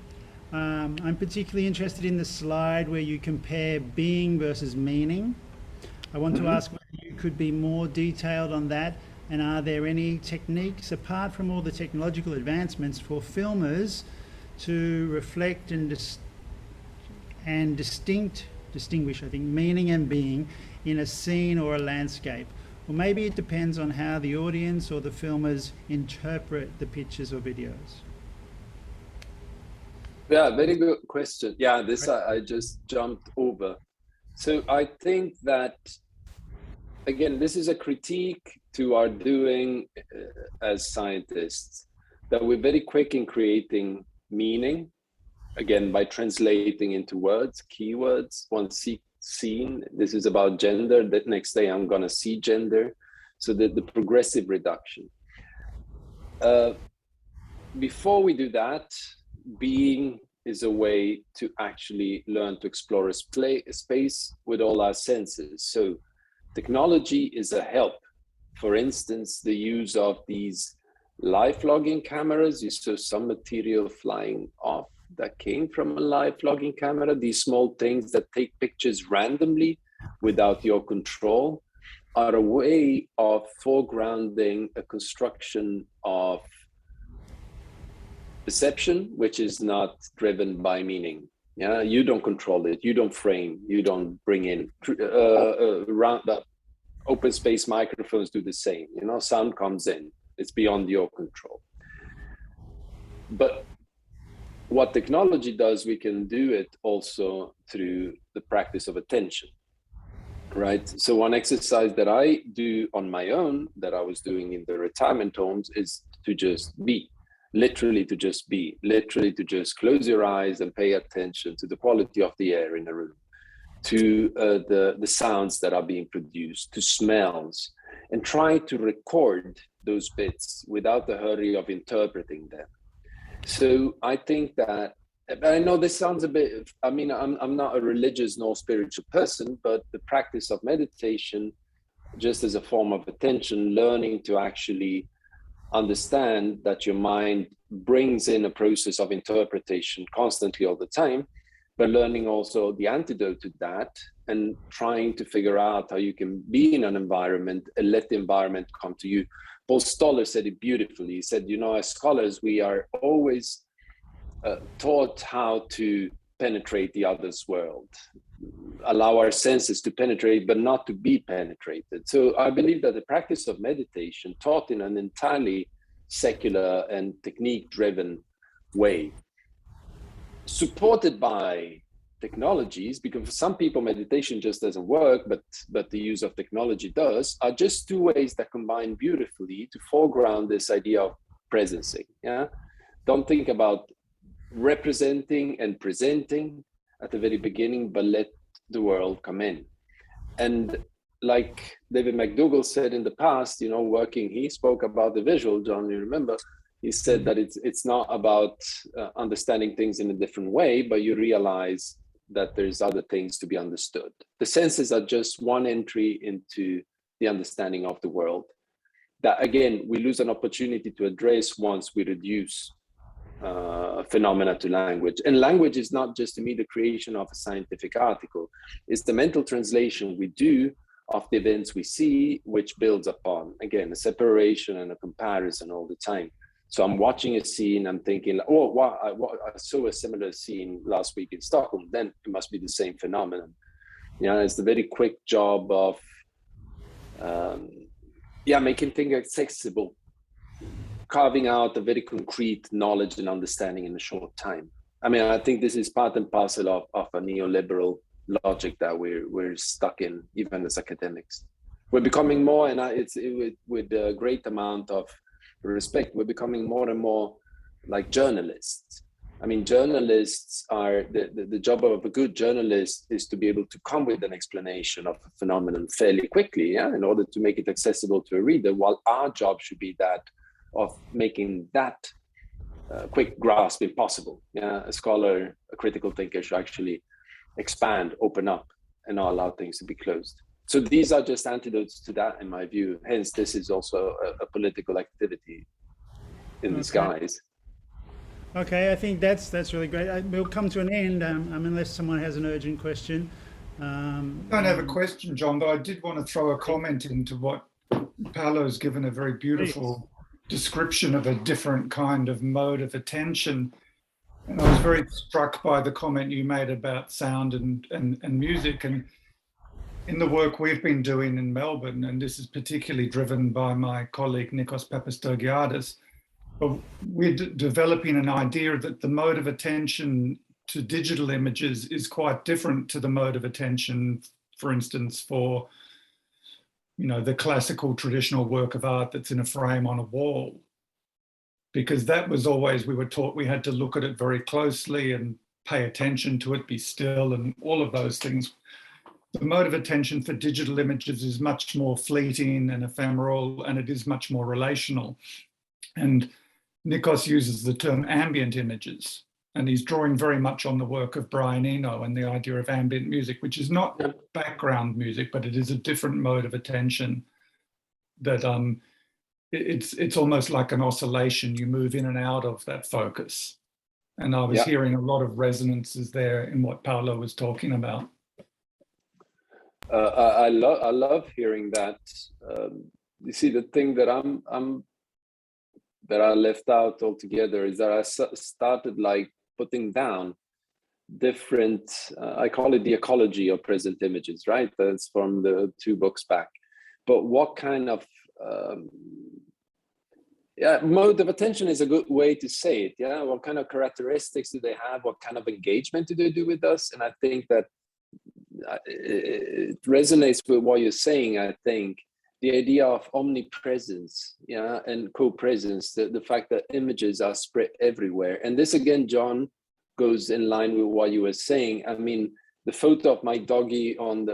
I'm particularly interested in the slide where you compare being versus meaning. I want to ask whether you could be more detailed on that, and are there any techniques, apart from all the technological advancements, for filmers to reflect and distinguish, I think, meaning and being in a scene or a landscape? Or maybe it depends on how the audience or the filmers interpret the pictures or videos. Yeah, very good question. Yeah, this I just jumped over. So I think that, again, this is a critique to our doing as scientists, that we're very quick in creating meaning, again, by translating into words, keywords. One seen, this is about gender, that next day I'm gonna see gender. So the progressive reduction. Before we do that, being is a way to actually learn to explore a space with all our senses. So technology is a help. For instance, the use of these live logging cameras. You saw some material flying off that came from a live logging camera. These small things that take pictures randomly without your control are a way of foregrounding a construction of perception, which is not driven by meaning. Yeah, you don't control it, you don't frame, you don't bring in round up. Open space microphones do the same. You know, sound comes in, it's beyond your control. But what technology does, we can do it also through the practice of attention, right? So one exercise that I do on my own, that I was doing in the retirement homes, is to just be. literally to just be, literally to just close your eyes and pay attention to the quality of the air in a room, to the sounds that are being produced, to smells, and try to record those bits without the hurry of interpreting them. So I think that, I know this sounds a bit, I mean, I'm not a religious nor spiritual person, but the practice of meditation, just as a form of attention, learning to actually understand that your mind brings in a process of interpretation constantly all the time, but learning also the antidote to that and trying to figure out how you can be in an environment and let the environment come to you. Paul Stoller said it beautifully. He said, you know, as scholars, we are always taught how to penetrate the other's world, allow our senses to penetrate, but not to be penetrated. So I believe that the practice of meditation, taught in an entirely secular and technique-driven way, supported by technologies, because for some people meditation just doesn't work, but the use of technology does, are just two ways that combine beautifully to foreground this idea of presencing. Yeah, don't think about representing and presenting at the very beginning, but let the world come in. And like David McDougall said in the past, you know, working, he spoke about the visual, John, you remember, he said that it's not about understanding things in a different way, but you realize that there's other things to be understood. The senses are just one entry into the understanding of the world that, again, we lose an opportunity to address once we reduce phenomena to language. And language is not just to me the creation of a scientific article, it's the mental translation we do of the events we see, which builds upon, again, a separation and a comparison all the time. So I'm watching a scene, I'm thinking, oh, wow, I saw a similar scene last week in Stockholm, then it must be the same phenomenon. You know, it's the very quick job of, making things accessible, carving out a very concrete knowledge and understanding in a short time. I mean, I think this is part and parcel of a neoliberal logic that we're stuck in, even as academics. We're becoming more, and with a great amount of respect, we're becoming more and more like journalists. I mean, journalists are, the job of a good journalist is to be able to come with an explanation of a phenomenon fairly quickly, yeah, in order to make it accessible to a reader, while our job should be that of making that quick grasp impossible. Yeah, a scholar, a critical thinker should actually expand, open up, and not allow things to be closed. So these are just antidotes to that, in my view. Hence, this is also a political activity in disguise. Okay, I think that's really great. We'll come to an end, unless someone has an urgent question. I don't have a question, John, but I did want to throw a comment into what Paolo's given, a very beautiful description of a different kind of mode of attention. And I was very struck by the comment you made about sound and music. And in the work we've been doing in Melbourne, and this is particularly driven by my colleague Nikos Papastogiadis, but we're developing an idea that the mode of attention to digital images is quite different to the mode of attention, for instance, for, you know, the classical traditional work of art that's in a frame on a wall. Because that was always, we were taught we had to look at it very closely and pay attention to it, be still, and all of those things. The mode of attention for digital images is much more fleeting and ephemeral, and it is much more relational. And Nikos uses the term ambient images, and he's drawing very much on the work of Brian Eno and the idea of ambient music, which is not background music, but it is a different mode of attention that it's almost like an oscillation. You move in and out of that focus. And I was hearing a lot of resonances there in what Paolo was talking about. I love hearing that. You see, the thing that that I left out altogether is that I started like putting down different, I call it the ecology of present images, right? That's from the 2 books back. But what kind of mode of attention is a good way to say it. Yeah, what kind of characteristics do they have? What kind of engagement do they do with us? And I think that it resonates with what you're saying, I think, the idea of omnipresence, yeah, and co-presence, the fact that images are spread everywhere. And this again, John, goes in line with what you were saying. I mean, the photo of my doggy on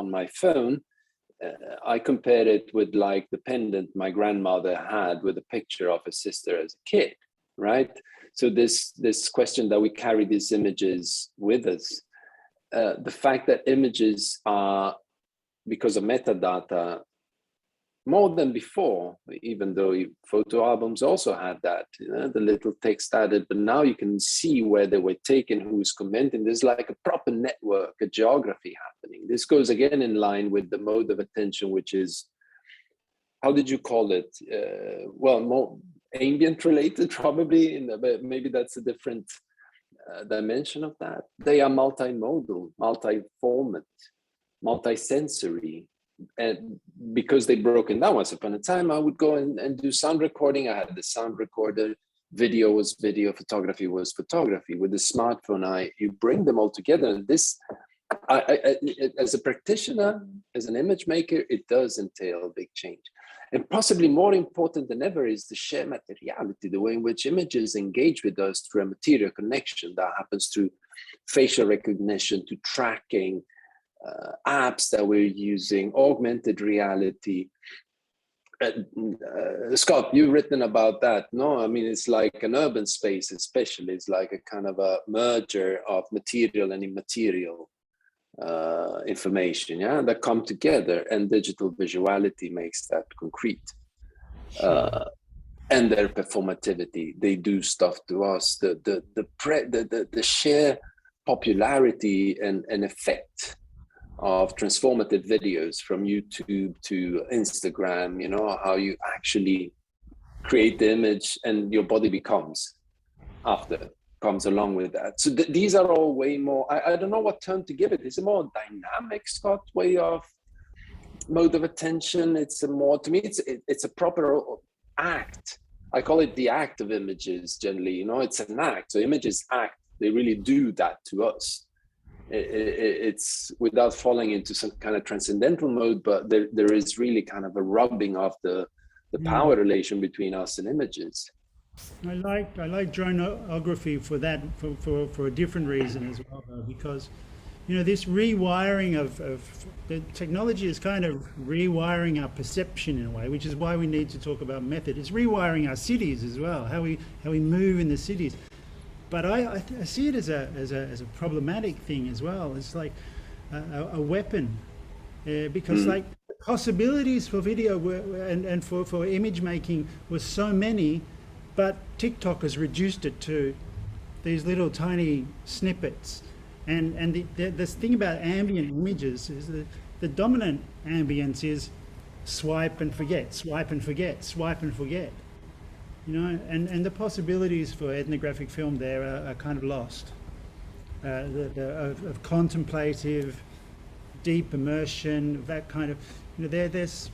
my phone, I compared it with like the pendant my grandmother had with a picture of her sister as a kid, right? So this question that we carry these images with us, the fact that images are, because of metadata, more than before, even though photo albums also had that, you know, the little text added, but now you can see where they were taken, who's commenting. There's like a proper network, a geography happening. This goes again in line with the mode of attention, which is, how did you call it? Well, more ambient related probably, but maybe that's a different dimension of that. They are multimodal, multi-format, multi-sensory. And because they broken down, once upon a time, I would go and do sound recording. I had the sound recorder, video was video, photography was photography. With the smartphone, you bring them all together. And this, as a practitioner, as an image maker, it does entail a big change. And possibly more important than ever is the shared materiality, the way in which images engage with us through a material connection that happens through facial recognition, to tracking, apps that we're using, augmented reality. Scott, you've written about that. No, I mean, it's like an urban space, especially. It's like a kind of a merger of material and immaterial information, yeah, that come together, and digital visuality makes that concrete. And their performativity, they do stuff to us. The sheer popularity and effect of transformative videos from YouTube to Instagram, you know, how you actually create the image and your body comes along with that. So these are all way more, I don't know what term to give it. It's a more dynamic, Scott, way of mode of attention. It's a more, to me, it's a proper act. I call it the act of images generally, you know, it's an act. So images act, they really do that to us. It's without falling into some kind of transcendental mode, but there is really kind of a rubbing of the power relation between us and images. I like dronography for that, for a different reason as well, though, because, you know, this rewiring of the technology is kind of rewiring our perception in a way, which is why we need to talk about method. It's rewiring our cities as well, how we move in the cities. But I see it as a problematic thing as well. It's like a weapon, because like the possibilities for video and for image making were so many, but TikTok has reduced it to these little tiny snippets. And this thing about ambient images is that the dominant ambience is swipe and forget, swipe and forget, swipe and forget. You know, and the possibilities for ethnographic film there are kind of lost. Of contemplative, deep immersion, that kind of, you know, there's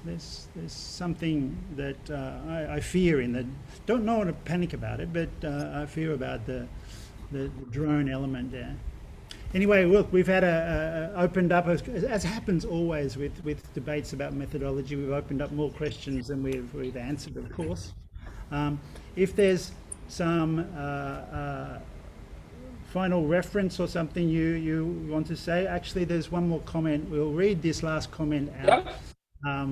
something that I fear in that. Don't know what to panic about it, but I fear about the drone element there. Anyway, look, we've had opened up, as happens always with debates about methodology, we've opened up more questions than we've answered, of course. If there's some final reference or something you want to say, actually there's one more comment. We'll read this last comment out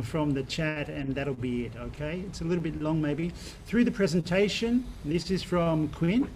from the chat, and that'll be it, okay? It's a little bit long maybe. Through the presentation, this is from Quinn.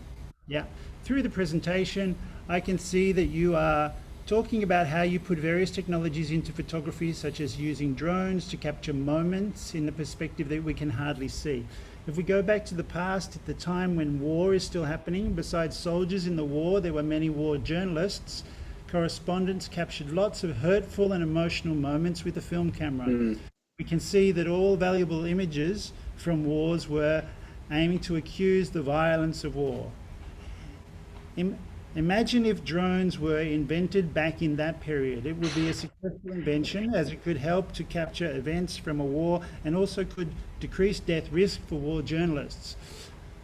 Yeah, through the presentation, I can see that you are talking about how you put various technologies into photography, such as using drones to capture moments in the perspective that we can hardly see. If we go back to the past, at the time when war is still happening, besides soldiers in the war, there were many war journalists. Correspondents captured lots of hurtful and emotional moments with a film camera. We can see that all valuable images from wars were aiming to accuse the violence of war. Imagine if drones were invented back in that period. It would be a successful invention, as it could help to capture events from a war and also could decrease death risk for war journalists.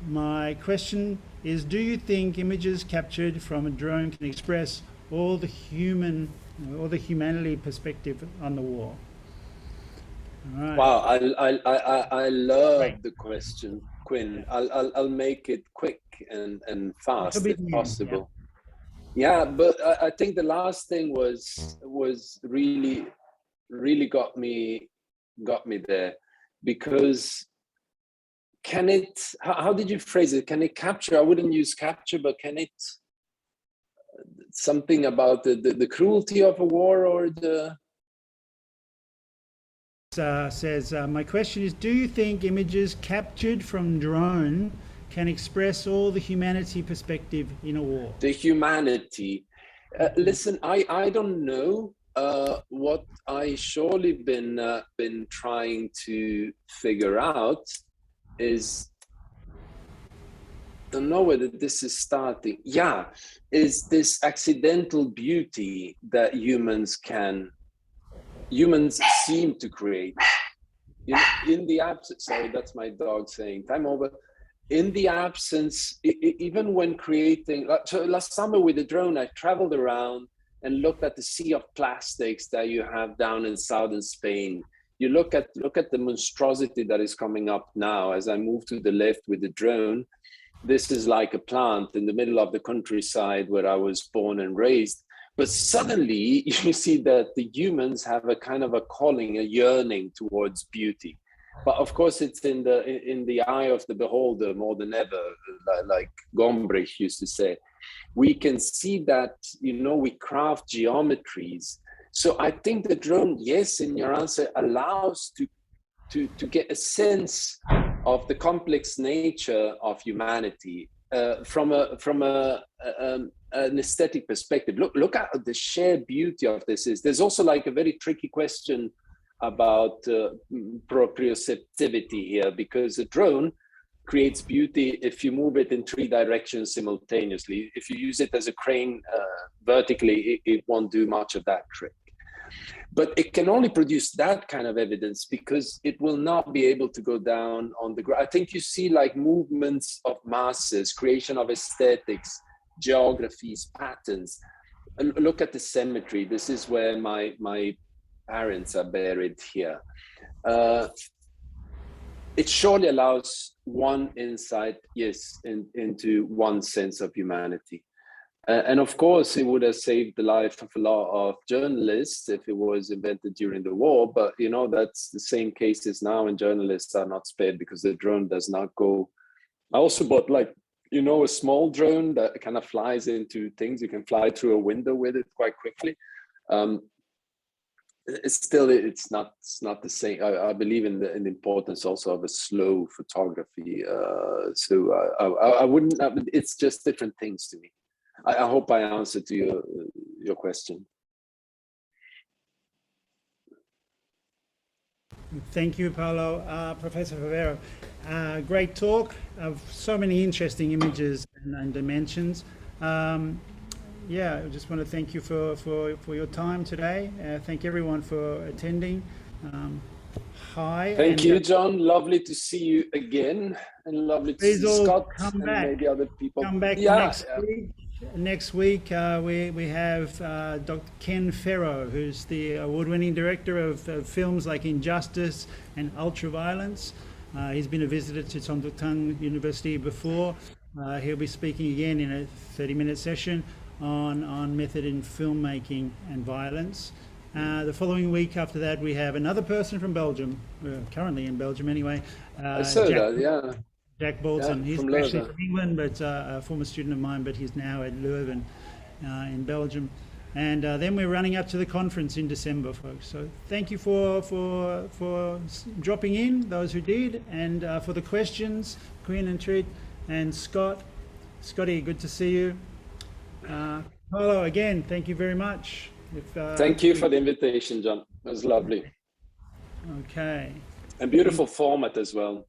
My question is, do you think images captured from a drone can express all the humanity perspective on the war? All right. Wow, I love Great. the question, Quinn. I'll make it quick and fast be if the end, possible. Yeah, but I think the last thing was really got me there, because can it, how did you phrase it? Can it capture? I wouldn't use capture, but can it, something about the cruelty of a war, or the Says, my question is, do you think images captured from drone can express all the humanity perspective in a war? the humanity? Listen, I don't know. What I surely been trying to figure out is, don't know whether this is starting. Yeah, is this accidental beauty that humans seem to create in the absence. Sorry, that's my dog saying time over. In the absence, even when creating, so last summer with the drone, I traveled around and looked at the sea of plastics that you have down in southern Spain. You look at the monstrosity that is coming up now as I move to the left with the drone. This is like a plant in the middle of the countryside where I was born and raised. But suddenly you see that the humans have a kind of a calling, a yearning towards beauty. But of course, it's in the eye of the beholder more than ever, like Gombrich used to say. We can see that, we craft geometries. So I think the drone, yes, in your answer, allows to get a sense of the complex nature of humanity from an aesthetic perspective. Look at the sheer beauty of this. There's also like a very tricky question about proprioceptivity here, because a drone creates beauty if you move it in 3 directions simultaneously. If you use it as a crane vertically, it won't do much of that trick. But it can only produce that kind of evidence because it will not be able to go down on the ground. I think you see like movements of masses, creation of aesthetics, geographies, patterns. And look at the cemetery. This is where my parents are buried here. It surely allows one insight, yes, into one sense of humanity. And of course, it would have saved the life of a lot of journalists if it was invented during the war. But, that's the same cases now, and journalists are not spared because the drone does not go. I also bought a small drone that kind of flies into things. You can fly through a window with it quite quickly. It's not the same. I believe in the importance also of a slow photography. So I wouldn't. It's just different things to me. I hope I answered to your question. Thank you, Paolo. Professor Favero, great talk of so many interesting images and dimensions. Yeah, I just want to thank you for your time today. Thank everyone for attending. Hi. Thank you, John. Lovely to see you again, and lovely to see Scott and maybe other people. Come back next week. Next week, we have Dr. Ken Ferro, who's the award-winning director of films like Injustice and Ultraviolence. He's been a visitor to Thang University before. He'll be speaking again in a 30-minute session on method in filmmaking and violence. The following week after that, we have another person from Belgium, currently in Belgium anyway. I saw that, yeah. Jack Bolton. Yeah, he's from actually Leuven. from England, but a former student of mine, but he's now at Leuven in Belgium. And then we're running up to the conference in December, folks. So thank you for dropping in, those who did, and for the questions, Quinn and Trit and Scott. Scotty, good to see you. Paolo, again, thank you very much. Thank you for the invitation, John. It was lovely. Okay. And beautiful format as well.